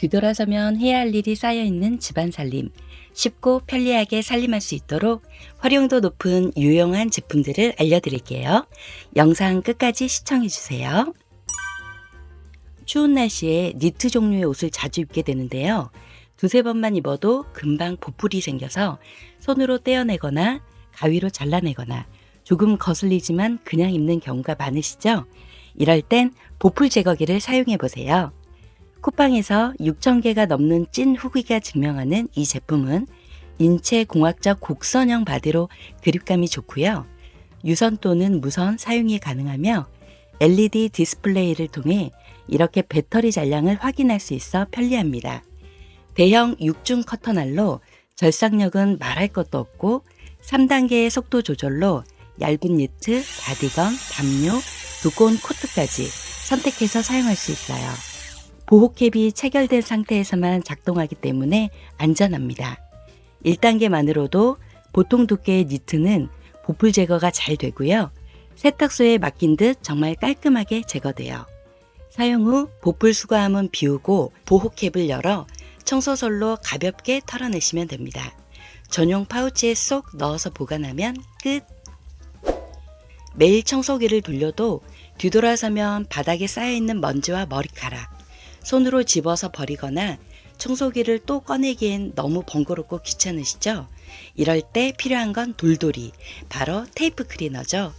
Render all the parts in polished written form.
뒤돌아서면 해야 할 일이 쌓여있는 집안 살림, 쉽고 편리하게 살림할 수 있도록 활용도 높은 유용한 제품들을 알려드릴게요. 영상 끝까지 시청해주세요. 추운 날씨에 니트 종류의 옷을 자주 입게 되는데요. 두세 번만 입어도 금방 보풀이 생겨서 손으로 떼어내거나 가위로 잘라내거나 조금 거슬리지만 그냥 입는 경우가 많으시죠? 이럴 땐 보풀 제거기를 사용해 보세요. 쿠팡에서 6,000개가 넘는 찐 후기가 증명하는 이 제품은 인체 공학적 곡선형 바디로 그립감이 좋고요. 유선 또는 무선 사용이 가능하며 LED 디스플레이를 통해 이렇게 배터리 잔량을 확인할 수 있어 편리합니다. 대형 6중 커터날로 절삭력은 말할 것도 없고 3단계의 속도 조절로 얇은 니트, 가디건, 담요, 두꺼운 코트까지 선택해서 사용할 수 있어요. 보호캡이 체결된 상태에서만 작동하기 때문에 안전합니다. 1단계만으로도 보통 두께의 니트는 보풀 제거가 잘 되고요. 세탁소에 맡긴 듯 정말 깔끔하게 제거돼요. 사용 후 보풀 수거함은 비우고 보호캡을 열어 청소솔로 가볍게 털어내시면 됩니다. 전용 파우치에 쏙 넣어서 보관하면 끝! 매일 청소기를 돌려도 뒤돌아서면 바닥에 쌓여있는 먼지와 머리카락, 손으로 집어서 버리거나 청소기를 또 꺼내기엔 너무 번거롭고 귀찮으시죠? 이럴 때 필요한 건 돌돌이, 바로 테이프 클리너죠.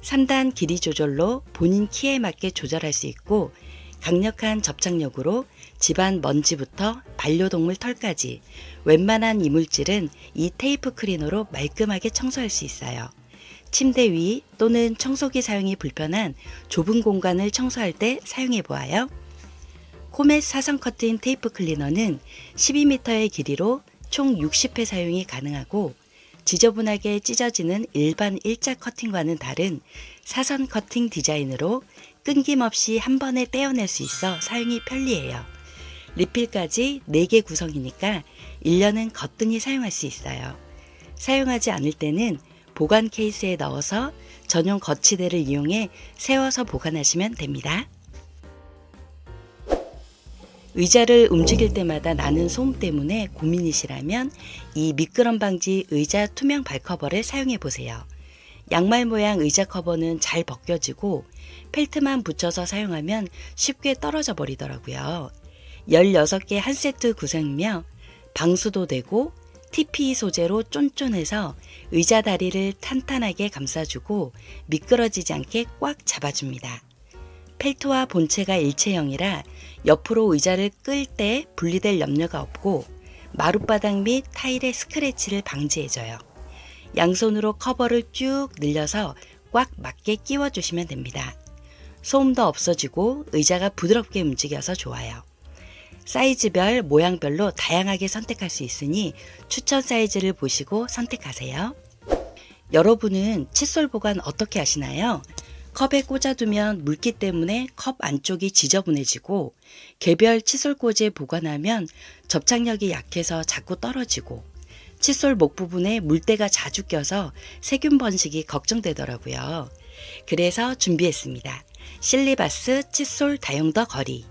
3단 길이 조절로 본인 키에 맞게 조절할 수 있고 강력한 접착력으로 집안 먼지부터 반려동물 털까지 웬만한 이물질은 이 테이프 클리너로 말끔하게 청소할 수 있어요. 침대 위 또는 청소기 사용이 불편한 좁은 공간을 청소할 때 사용해 보아요. 코멧 사선 커팅 테이프 클리너는 12m의 길이로 총 60회 사용이 가능하고 지저분하게 찢어지는 일반 일자 커팅과는 다른 사선 커팅 디자인으로 끊김없이 한 번에 떼어낼 수 있어 사용이 편리해요. 리필까지 4개 구성이니까 1년은 거뜬히 사용할 수 있어요. 사용하지 않을 때는 보관 케이스에 넣어서 전용 거치대를 이용해 세워서 보관하시면 됩니다. 의자를 움직일 때마다 나는 소음 때문에 고민이시라면 이 미끄럼 방지 의자 투명 발커버를 사용해 보세요. 양말 모양 의자 커버는 잘 벗겨지고 펠트만 붙여서 사용하면 쉽게 떨어져 버리더라고요. 16개 한 세트 구성이며 방수도 되고 TPE 소재로 쫀쫀해서 의자 다리를 탄탄하게 감싸주고 미끄러지지 않게 꽉 잡아줍니다. 펠트와 본체가 일체형이라 옆으로 의자를 끌 때 분리될 염려가 없고 마룻바닥 및 타일의 스크래치를 방지해줘요. 양손으로 커버를 쭉 늘려서 꽉 맞게 끼워주시면 됩니다. 소음도 없어지고 의자가 부드럽게 움직여서 좋아요. 사이즈별, 모양별로 다양하게 선택할 수 있으니 추천 사이즈를 보시고 선택하세요. 여러분은 칫솔 보관 어떻게 하시나요? 컵에 꽂아두면 물기 때문에 컵 안쪽이 지저분해지고 개별 칫솔 꽂이에 보관하면 접착력이 약해서 자꾸 떨어지고 칫솔 목 부분에 물때가 자주 껴서 세균 번식이 걱정되더라고요. 그래서 준비했습니다. 실리바스 칫솔 다용도 거리.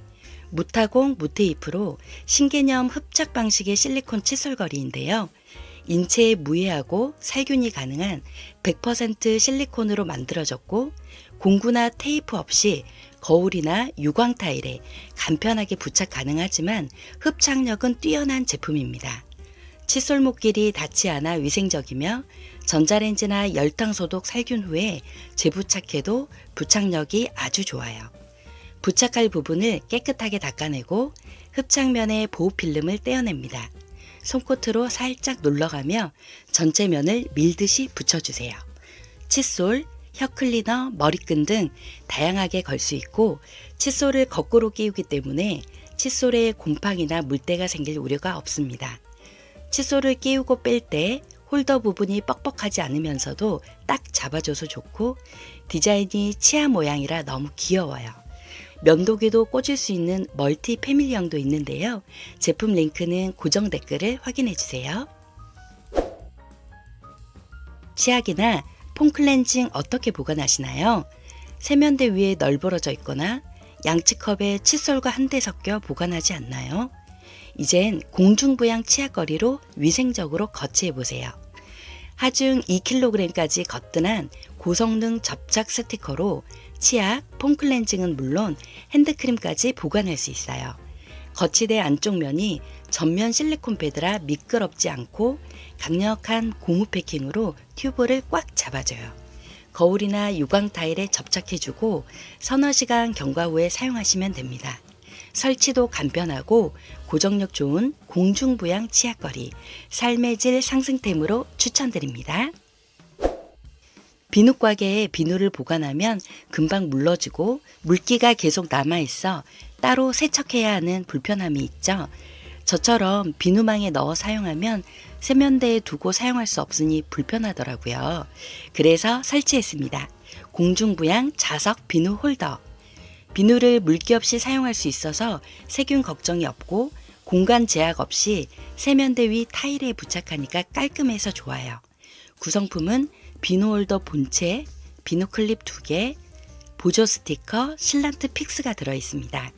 무타공 무테이프로 신개념 흡착 방식의 실리콘 칫솔 거리인데요. 인체에 무해하고 살균이 가능한 100% 실리콘으로 만들어졌고 공구나 테이프 없이 거울이나 유광 타일에 간편하게 부착 가능하지만 흡착력은 뛰어난 제품입니다. 칫솔목길이 닿지 않아 위생적이며 전자레인지나 열탕 소독 살균 후에 재부착해도 부착력이 아주 좋아요. 부착할 부분을 깨끗하게 닦아내고 흡착면의 보호필름을 떼어냅니다. 손끝으로 살짝 눌러가며 전체 면을 밀듯이 붙여주세요. 칫솔, 혀클리너, 머리끈 등 다양하게 걸 수 있고 칫솔을 거꾸로 끼우기 때문에 칫솔에 곰팡이나 물때가 생길 우려가 없습니다. 칫솔을 끼우고 뺄 때 홀더 부분이 뻑뻑하지 않으면서도 딱 잡아줘서 좋고 디자인이 치아 모양이라 너무 귀여워요. 면도기도 꽂을 수 있는 멀티 패밀리형도 있는데요. 제품 링크는 고정 댓글을 확인해 주세요. 치약이나 폼 클렌징 어떻게 보관하시나요? 세면대 위에 널브러져 있거나 양치컵에 칫솔과 한데 섞여 보관하지 않나요? 이젠 공중부양 치약거리로 위생적으로 거치해보세요. 하중 2kg까지 거뜬한 고성능 접착 스티커로 치약, 폼클렌징은 물론 핸드크림까지 보관할 수 있어요. 거치대 안쪽 면이 전면 실리콘 패드라 미끄럽지 않고 강력한 고무 패킹으로 튜브를 꽉 잡아줘요. 거울이나 유광 타일에 접착해주고 서너 시간 경과 후에 사용하시면 됩니다. 설치도 간편하고 고정력 좋은 공중부양 치약거리, 삶의 질 상승템으로 추천드립니다. 비누과개에 비누를 보관하면 금방 물러지고 물기가 계속 남아있어 따로 세척해야 하는 불편함이 있죠. 저처럼 비누망에 넣어 사용하면 세면대에 두고 사용할 수 없으니 불편하더라고요. 그래서 설치했습니다. 공중부양 자석 비누 홀더. 비누를 물기 없이 사용할 수 있어서 세균 걱정이 없고 공간 제약 없이 세면대 위 타일에 부착하니까 깔끔해서 좋아요. 구성품은 비누 홀더 본체, 비누 클립 2개, 보조 스티커, 실란트 픽스가 들어있습니다.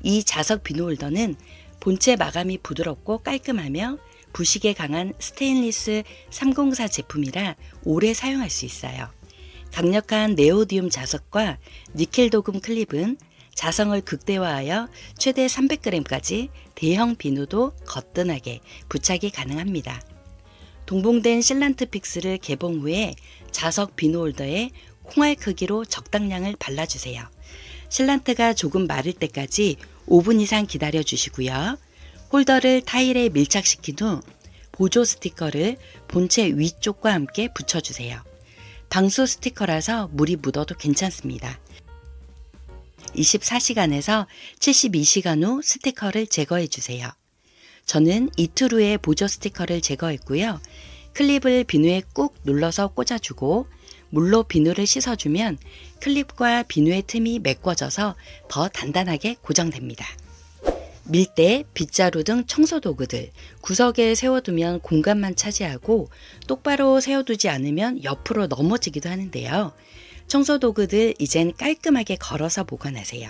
이 자석 비누 홀더는 본체 마감이 부드럽고 깔끔하며 부식에 강한 스테인리스 304 제품이라 오래 사용할 수 있어요. 강력한 네오디움 자석과 니켈 도금 클립은 자성을 극대화하여 최대 300g까지 대형 비누도 거뜬하게 부착이 가능합니다. 동봉된 실란트 픽스를 개봉 후에 자석 비누 홀더에 콩알 크기로 적당량을 발라주세요. 실란트가 조금 마를 때까지 5분 이상 기다려 주시고요. 홀더를 타일에 밀착시킨 후 보조 스티커를 본체 위쪽과 함께 붙여주세요. 방수 스티커라서 물이 묻어도 괜찮습니다. 24시간에서 72시간 후 스티커를 제거해 주세요. 저는 이틀 후에 보조 스티커를 제거했고요. 클립을 비누에 꾹 눌러서 꽂아주고 물로 비누를 씻어주면 클립과 비누의 틈이 메꿔져서 더 단단하게 고정됩니다. 밀대, 빗자루 등 청소도구들 구석에 세워두면 공간만 차지하고 똑바로 세워두지 않으면 옆으로 넘어지기도 하는데요. 청소도구들 이젠 깔끔하게 걸어서 보관하세요.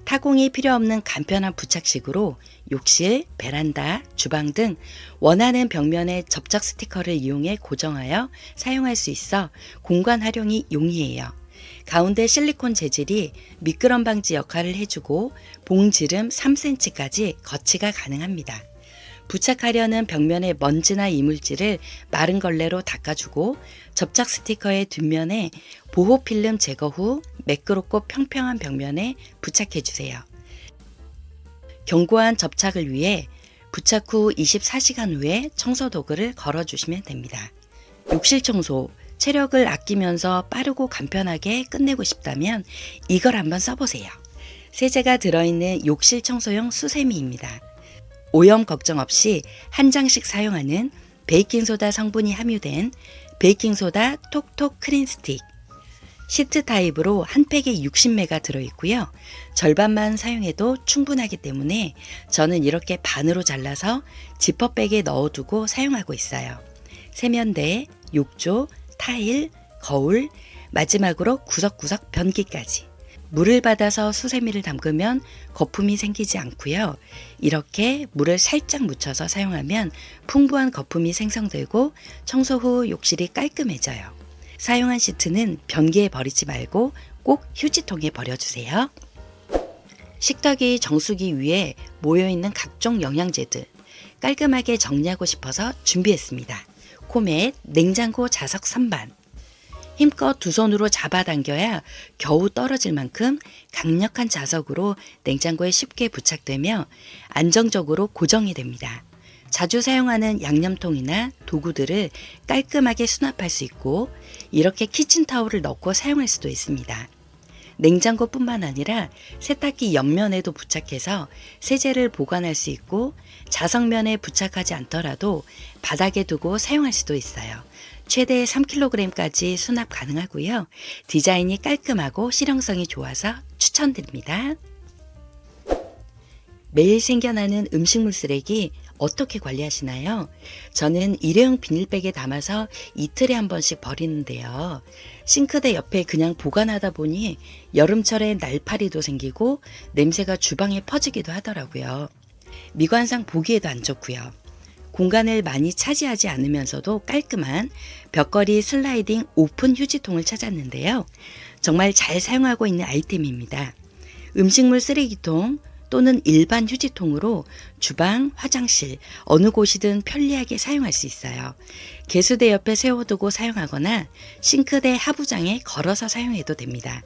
타공이 필요 없는 간편한 부착식으로 욕실, 베란다, 주방 등 원하는 벽면에 접착 스티커를 이용해 고정하여 사용할 수 있어 공간 활용이 용이해요. 가운데 실리콘 재질이 미끄럼 방지 역할을 해주고 봉지름 3cm까지 거치가 가능합니다. 부착하려는 벽면의 먼지나 이물질을 마른 걸레로 닦아주고 접착 스티커의 뒷면에 보호 필름 제거 후 매끄럽고 평평한 벽면에 부착해주세요. 견고한 접착을 위해 부착 후 24시간 후에 청소도구를 걸어주시면 됩니다. 욕실 청소, 체력을 아끼면서 빠르고 간편하게 끝내고 싶다면 이걸 한번 써보세요. 세제가 들어있는 욕실 청소용 수세미입니다. 오염 걱정 없이 한 장씩 사용하는 베이킹소다 성분이 함유된 베이킹소다 톡톡 크린 스틱. 시트 타입으로 한 팩에 60매가 들어있고요. 절반만 사용해도 충분하기 때문에 저는 이렇게 반으로 잘라서 지퍼백에 넣어두고 사용하고 있어요. 세면대, 욕조, 타일, 거울, 마지막으로 구석구석 변기까지. 물을 받아서 수세미를 담그면 거품이 생기지 않고요. 이렇게 물을 살짝 묻혀서 사용하면 풍부한 거품이 생성되고 청소 후 욕실이 깔끔해져요. 사용한 시트는 변기에 버리지 말고 꼭 휴지통에 버려주세요. 식탁이 정수기 위에 모여있는 각종 영양제들 깔끔하게 정리하고 싶어서 준비했습니다. 코멧 냉장고 자석 선반. 힘껏 두 손으로 잡아당겨야 겨우 떨어질 만큼 강력한 자석으로 냉장고에 쉽게 부착되며 안정적으로 고정이 됩니다. 자주 사용하는 양념통이나 도구들을 깔끔하게 수납할 수 있고 이렇게 키친타올을 넣고 사용할 수도 있습니다. 냉장고뿐만 아니라 세탁기 옆면에도 부착해서 세제를 보관할 수 있고 자석면에 부착하지 않더라도 바닥에 두고 사용할 수도 있어요. 최대 3kg까지 수납 가능하고요. 디자인이 깔끔하고 실용성이 좋아서 추천드립니다. 매일 생겨나는 음식물 쓰레기 어떻게 관리하시나요? 저는 일회용 비닐백에 담아서 이틀에 한 번씩 버리는데요. 싱크대 옆에 그냥 보관하다 보니 여름철에 날파리도 생기고 냄새가 주방에 퍼지기도 하더라고요. 미관상 보기에도 안 좋고요. 공간을 많이 차지하지 않으면서도 깔끔한 벽걸이 슬라이딩 오픈 휴지통을 찾았는데요. 정말 잘 사용하고 있는 아이템입니다. 음식물 쓰레기통 또는 일반 휴지통으로 주방, 화장실, 어느 곳이든 편리하게 사용할 수 있어요. 개수대 옆에 세워두고 사용하거나 싱크대 하부장에 걸어서 사용해도 됩니다.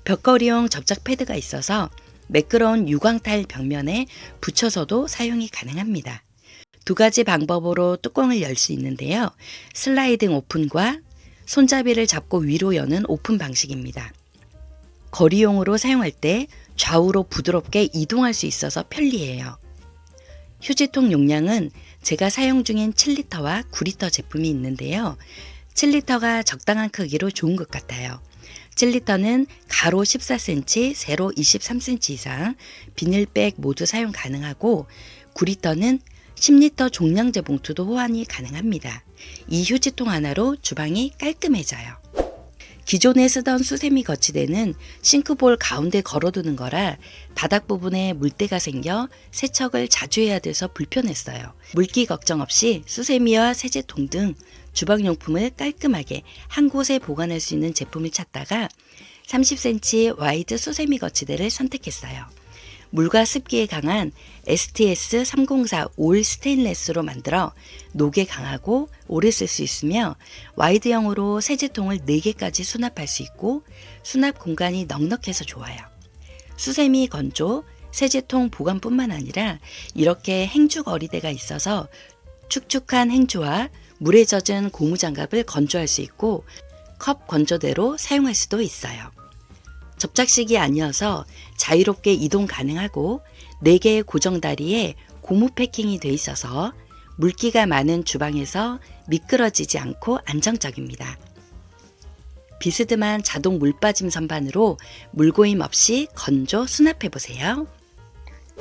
벽걸이용 접착 패드가 있어서 매끄러운 유광타일 벽면에 붙여서도 사용이 가능합니다. 두 가지 방법으로 뚜껑을 열 수 있는데요. 슬라이딩 오픈과 손잡이를 잡고 위로 여는 오픈 방식입니다. 거리용으로 사용할 때 좌우로 부드럽게 이동할 수 있어서 편리해요. 휴지통 용량은 제가 사용 중인 7리터와 9리터 제품이 있는데요. 7리터가 적당한 크기로 좋은 것 같아요. 7리터는 가로 14cm, 세로 23cm 이상 비닐백 모두 사용 가능하고 9리터는 10리터 종량제 봉투도 호환이 가능합니다. 이 휴지통 하나로 주방이 깔끔해져요. 기존에 쓰던 수세미 거치대는 싱크볼 가운데 걸어두는 거라 바닥 부분에 물때가 생겨 세척을 자주 해야 돼서 불편했어요. 물기 걱정 없이 수세미와 세제통 등 주방용품을 깔끔하게 한 곳에 보관할 수 있는 제품을 찾다가 30cm 와이드 수세미 거치대를 선택했어요. 물과 습기에 강한 STS304 올 스테인레스로 만들어 녹에 강하고 오래 쓸 수 있으며 와이드형으로 세제통을 4개까지 수납할 수 있고 수납 공간이 넉넉해서 좋아요. 수세미 건조, 세제통 보관뿐만 아니라 이렇게 행주 거리대가 있어서 축축한 행주와 물에 젖은 고무장갑을 건조할 수 있고 컵 건조대로 사용할 수도 있어요. 접착식이 아니어서 자유롭게 이동 가능하고 4개의 고정다리에 고무 패킹이 돼 있어서 물기가 많은 주방에서 미끄러지지 않고 안정적입니다. 비스듬한 자동 물빠짐 선반으로 물고임 없이 건조 수납해 보세요.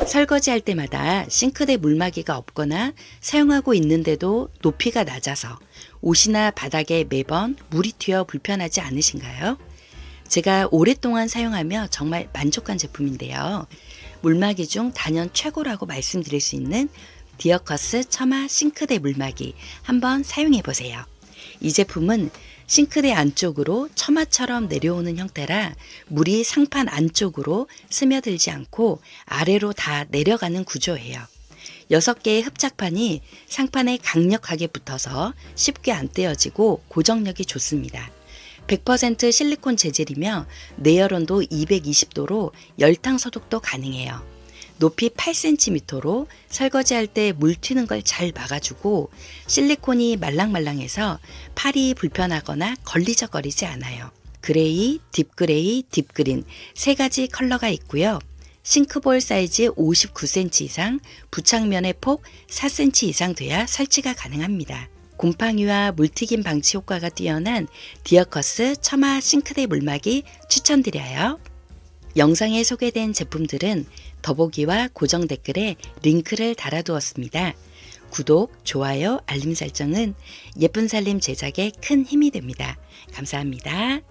설거지할 때마다 싱크대 물막이가 없거나 사용하고 있는데도 높이가 낮아서 옷이나 바닥에 매번 물이 튀어 불편하지 않으신가요? 제가 오랫동안 사용하며 정말 만족한 제품인데요. 물막이 중 단연 최고라고 말씀드릴 수 있는 디어커스 처마 싱크대 물막이 한번 사용해 보세요. 이 제품은 싱크대 안쪽으로 처마처럼 내려오는 형태라 물이 상판 안쪽으로 스며들지 않고 아래로 다 내려가는 구조예요. 6개의 흡착판이 상판에 강력하게 붙어서 쉽게 안 떼어지고 고정력이 좋습니다. 100% 실리콘 재질이며 내열온도 220도로 열탕 소독도 가능해요. 높이 8cm로 설거지할 때 물 튀는 걸 잘 막아주고 실리콘이 말랑말랑해서 팔이 불편하거나 걸리적거리지 않아요. 그레이, 딥그레이, 딥그린 3가지 컬러가 있고요. 싱크볼 사이즈 59cm 이상, 부착면의 폭 4cm 이상 돼야 설치가 가능합니다. 곰팡이와 물튀김 방치 효과가 뛰어난 디어커스 처마 싱크대 물막이 추천드려요. 영상에 소개된 제품들은 더보기와 고정 댓글에 링크를 달아두었습니다. 구독, 좋아요, 알림 설정은 예쁜 살림 제작에 큰 힘이 됩니다. 감사합니다.